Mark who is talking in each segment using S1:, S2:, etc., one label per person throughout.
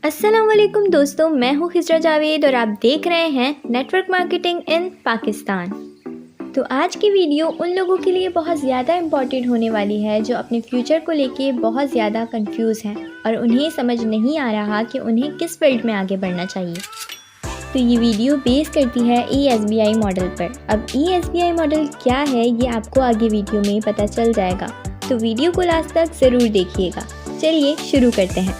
S1: अस्सलामुअलैकुम दोस्तों, मैं हूँ खिजरा जावेद और आप देख रहे हैं नेटवर्क मार्केटिंग इन पाकिस्तान। तो आज की वीडियो उन लोगों के लिए बहुत ज़्यादा इम्पॉर्टेंट होने वाली है जो अपने फ्यूचर को लेके बहुत ज़्यादा कंफ्यूज हैं और उन्हें समझ नहीं आ रहा कि उन्हें किस फील्ड में आगे बढ़ना चाहिए। तो ये वीडियो बेस करती है ESBI मॉडल पर। अब ESBI मॉडल क्या है ये आपको आगे वीडियो में पता चल जाएगा, तो वीडियो को लास्ट तक ज़रूर देखिएगा। चलिए शुरू करते हैं।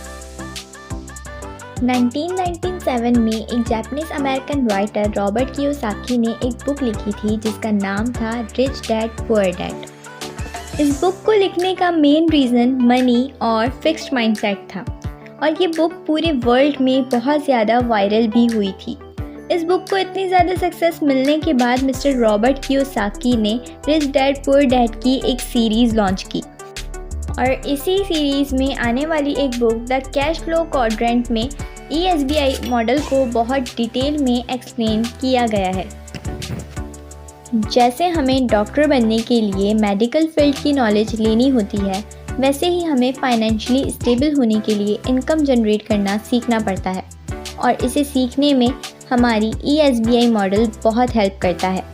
S1: 1997 में एक Japanese American writer Robert Kiyosaki ने एक बुक लिखी थी जिसका नाम था रिच डैड पुअर डैड। इस बुक को लिखने का मेन रीज़न मनी और फिक्स्ड माइंडसेट था और ये बुक पूरे वर्ल्ड में बहुत ज़्यादा वायरल भी हुई थी। इस बुक को इतनी ज़्यादा सक्सेस मिलने के बाद मिस्टर रॉबर्ट कियोसाकी ने रिच डैड पुअर डैड की एक सीरीज़ लॉन्च की और इसी सीरीज़ में आने वाली एक book the cash flow quadrant में ESBI मॉडल को बहुत डिटेल में एक्सप्लेन किया गया है। जैसे हमें डॉक्टर बनने के लिए मेडिकल फील्ड की नॉलेज लेनी होती है, वैसे ही हमें फाइनेंशियली स्टेबल होने के लिए इनकम जनरेट करना सीखना पड़ता है और इसे सीखने में हमारी ESBI मॉडल बहुत हेल्प करता है।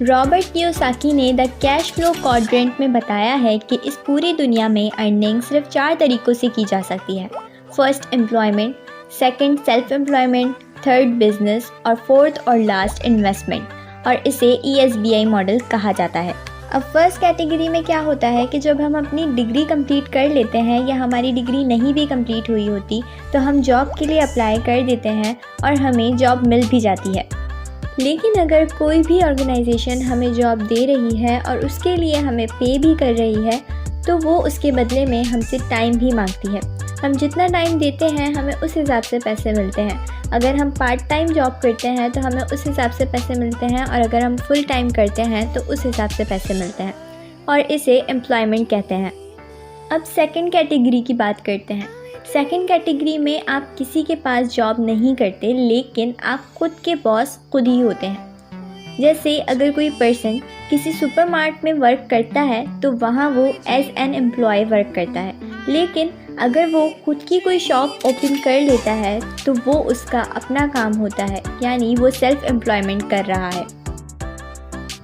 S1: रॉबर्ट कियोसाकी ने द कैश फ्लो क्वाड्रेंट में बताया है कि इस पूरी दुनिया में अर्निंग सिर्फ 4 तरीक़ों से की जा सकती है। First employment, second self employment, third business और फोर्थ और लास्ट इन्वेस्टमेंट, और इसे ESBI मॉडल कहा जाता है। अब फर्स्ट कैटेगरी में क्या होता है कि जब हम अपनी डिग्री कंप्लीट कर लेते हैं या हमारी डिग्री नहीं भी कंप्लीट हुई होती तो हम जॉब के लिए अप्लाई कर देते हैं और हमें जॉब मिल भी जाती है। लेकिन अगर कोई भी ऑर्गेनाइजेशन हमें जॉब दे रही है और उसके लिए हमें पे भी कर रही है तो वो उसके बदले में हमसे टाइम भी मांगती है। हम जितना टाइम देते हैं हमें उस हिसाब से पैसे मिलते हैं। अगर हम पार्ट टाइम जॉब करते हैं तो हमें उस हिसाब से पैसे मिलते हैं और अगर हम फुल टाइम करते हैं तो उस हिसाब से पैसे मिलते हैं और इसे एम्प्लॉयमेंट कहते हैं। अब सेकंड कैटेगरी की बात करते हैं। सेकंड कैटेगरी में आप किसी के पास जॉब नहीं करते लेकिन आप खुद के बॉस खुद ही होते हैं। जैसे अगर कोई पर्सन किसी सुपरमार्केट में वर्क करता है तो वहाँ वो एज एन एम्प्लॉय वर्क करता है, लेकिन अगर वो खुद की कोई शॉप ओपन कर लेता है तो वो उसका अपना काम होता है, यानी वो सेल्फ एम्प्लॉयमेंट कर रहा है।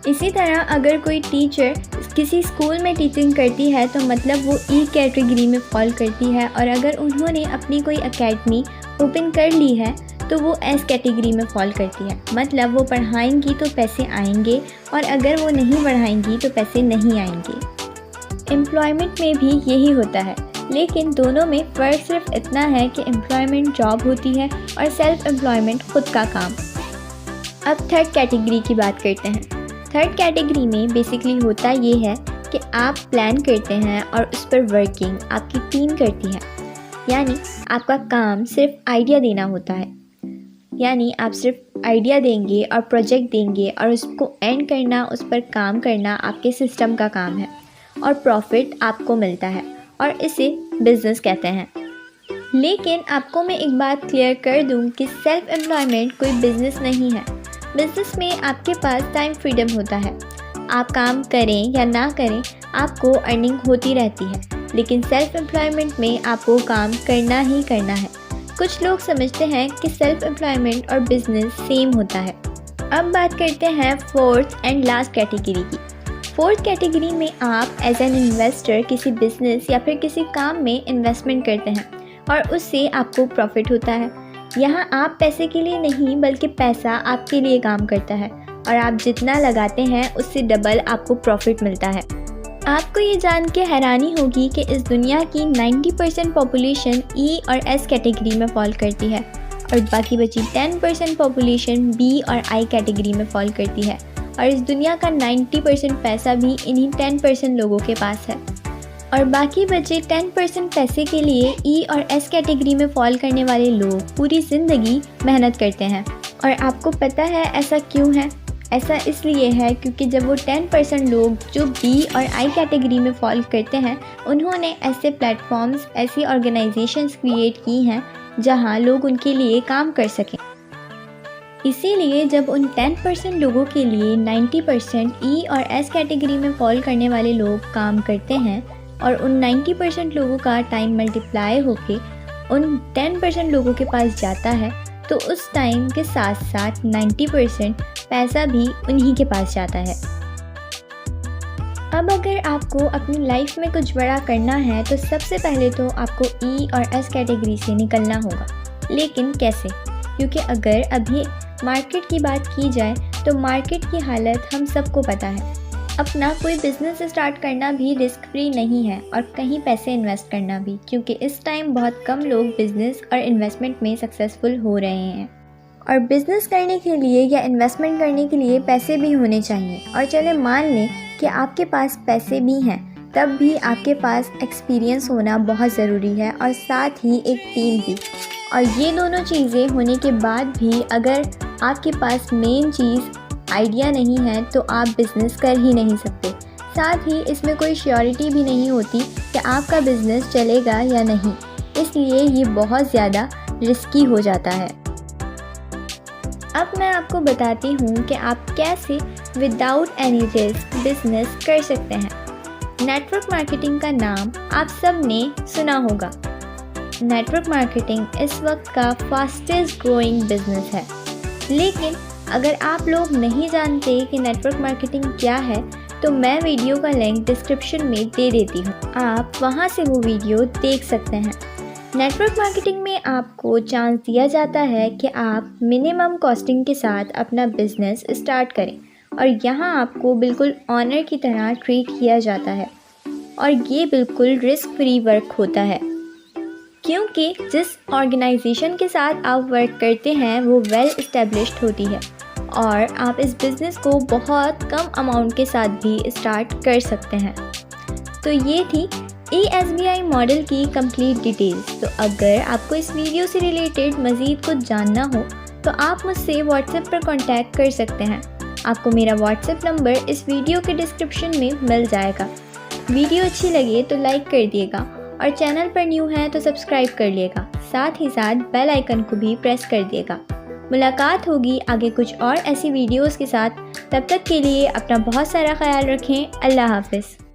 S1: इसी तरह अगर कोई टीचर किसी स्कूल में टीचिंग करती है तो मतलब वो E कैटेगरी में फॉल करती है, और अगर उन्होंने अपनी कोई एकेडमी ओपन कर ली है तो वो S कैटेगरी में फॉल करती है, मतलब वो पढ़ाएंगी तो पैसे आएंगे और अगर वो नहीं पढ़ाएंगी तो पैसे नहीं आएंगे। एम्प्लॉयमेंट में भी यही होता है, लेकिन दोनों में फ़र्क सिर्फ इतना है कि एम्प्लॉयमेंट जॉब होती है और सेल्फ एम्प्लॉयमेंट खुद का काम। अब थर्ड कैटेगरी की बात करते हैं। थर्ड कैटेगरी में बेसिकली होता ये है कि आप प्लान करते हैं और उस पर वर्किंग आपकी टीम करती है, यानी आपका काम सिर्फ आइडिया देना होता है, यानी आप सिर्फ आइडिया देंगे और प्रोजेक्ट देंगे और उसको एंड करना, उस पर काम करना आपके सिस्टम का काम है और प्रॉफिट आपको मिलता है और इसे बिज़नेस कहते हैं। लेकिन आपको मैं एक बात क्लियर कर दूं कि सेल्फ एम्प्लॉयमेंट कोई बिज़नेस नहीं है। बिज़नेस में आपके पास टाइम फ्रीडम होता है, आप काम करें या ना करें आपको अर्निंग होती रहती है, लेकिन सेल्फ एम्प्लॉयमेंट में आपको काम करना ही करना है। कुछ लोग समझते हैं कि सेल्फ एम्प्लॉयमेंट और बिज़नेस सेम होता है। अब बात करते हैं फोर्थ एंड लास्ट कैटेगरी की। फोर्थ कैटेगरी में आप एज एन इन्वेस्टर किसी बिज़नेस या फिर किसी काम में इन्वेस्टमेंट करते हैं और उससे आपको प्रॉफिट होता है। यहाँ आप पैसे के लिए नहीं बल्कि पैसा आपके लिए काम करता है और आप जितना लगाते हैं उससे डबल आपको प्रॉफिट मिलता है। आपको ये जान के हैरानी होगी कि इस दुनिया की 90% पॉपुलेशन E और S कैटेगरी में फॉल करती है और बाकी बची 10% पॉपुलेशन B और I कैटेगरी में फॉल करती है, और इस दुनिया का 90% पैसा भी इन्हीं 10% लोगों के पास है। और बाकी बचे 10% पैसे के लिए E और S कैटेगरी में फॉल करने वाले लोग पूरी ज़िंदगी मेहनत करते हैं। और आपको पता है ऐसा क्यों है? ऐसा इसलिए है क्योंकि जब वो 10% लोग जो B और I कैटेगरी में फॉल करते हैं उन्होंने ऐसे प्लेटफॉर्म्स, ऐसी ऑर्गेनाइजेशंस क्रिएट की हैं जहां लोग उनके लिए काम कर सकें। इसीलिए जब उन 10% लोगों के लिए 90% E और S कैटेगरी में फॉल करने वाले लोग काम करते हैं और उन 90% लोगों का टाइम मल्टीप्लाई होके उन 10% लोगों के पास जाता है तो उस टाइम के साथ साथ 90% पैसा भी उन्हीं के पास जाता है। अब अगर आपको अपनी लाइफ में कुछ बड़ा करना है तो सबसे पहले तो आपको ई और एस कैटेगरी से निकलना होगा। लेकिन कैसे? क्योंकि अगर अभी मार्केट की बात की जाए तो मार्केट की हालत हम सबको पता है। अपना कोई बिज़नेस स्टार्ट करना भी रिस्क फ्री नहीं है और कहीं पैसे इन्वेस्ट करना भी, क्योंकि इस टाइम बहुत कम लोग बिज़नेस और इन्वेस्टमेंट में सक्सेसफुल हो रहे हैं। और बिज़नेस करने के लिए या इन्वेस्टमेंट करने के लिए पैसे भी होने चाहिए। और चले मान लें कि आपके पास पैसे भी हैं, तब भी आपके पास एक्सपीरियंस होना बहुत ज़रूरी है और साथ ही एक टीम भी। और ये दोनों चीज़ें होने के बाद भी अगर आपके पास मेन चीज़ आइडिया नहीं है तो आप बिज़नेस कर ही नहीं सकते। साथ ही इसमें कोई श्योरिटी भी नहीं होती कि आपका बिज़नेस चलेगा या नहीं, इसलिए ये बहुत ज़्यादा रिस्की हो जाता है। अब मैं आपको बताती हूँ कि आप कैसे विदाउट एनी रिस्क बिजनेस कर सकते हैं। नेटवर्क मार्केटिंग का नाम आप सब ने सुना होगा। नेटवर्क मार्केटिंग इस वक्त का फास्टेस्ट ग्रोइंग बिजनेस है। लेकिन अगर आप लोग नहीं जानते कि नेटवर्क मार्केटिंग क्या है तो मैं वीडियो का लिंक डिस्क्रिप्शन में दे देती हूँ, आप वहाँ से वो वीडियो देख सकते हैं। नेटवर्क मार्केटिंग में आपको चांस दिया जाता है कि आप मिनिमम कॉस्टिंग के साथ अपना बिजनेस स्टार्ट करें और यहाँ आपको बिल्कुल ऑनर की तरह ट्रीट किया जाता है और ये बिल्कुल रिस्क फ्री वर्क होता है, क्योंकि जिस ऑर्गेनाइजेशन के साथ आप वर्क करते हैं वो वेल इस्टेब्लिश्ड होती है और आप इस बिज़नेस को बहुत कम अमाउंट के साथ भी स्टार्ट कर सकते हैं। तो ये थी ESBI मॉडल की कंप्लीट डिटेल्स। तो अगर आपको इस वीडियो से रिलेटेड मज़ीद कुछ जानना हो तो आप मुझसे व्हाट्सएप पर कांटेक्ट कर सकते हैं। आपको मेरा व्हाट्सएप नंबर इस वीडियो के डिस्क्रिप्शन में मिल जाएगा। वीडियो अच्छी लगे तो लाइक कर दिएगा और चैनल पर न्यू हैं तो सब्सक्राइब कर लिएगा। साथ ही साथ बेल आइकन को भी प्रेस कर दिएगा। मुलाकात होगी आगे कुछ और ऐसी वीडियोज़ के साथ। तब तक के लिए अपना बहुत सारा ख्याल रखें। अल्लाह हाफ़िज़।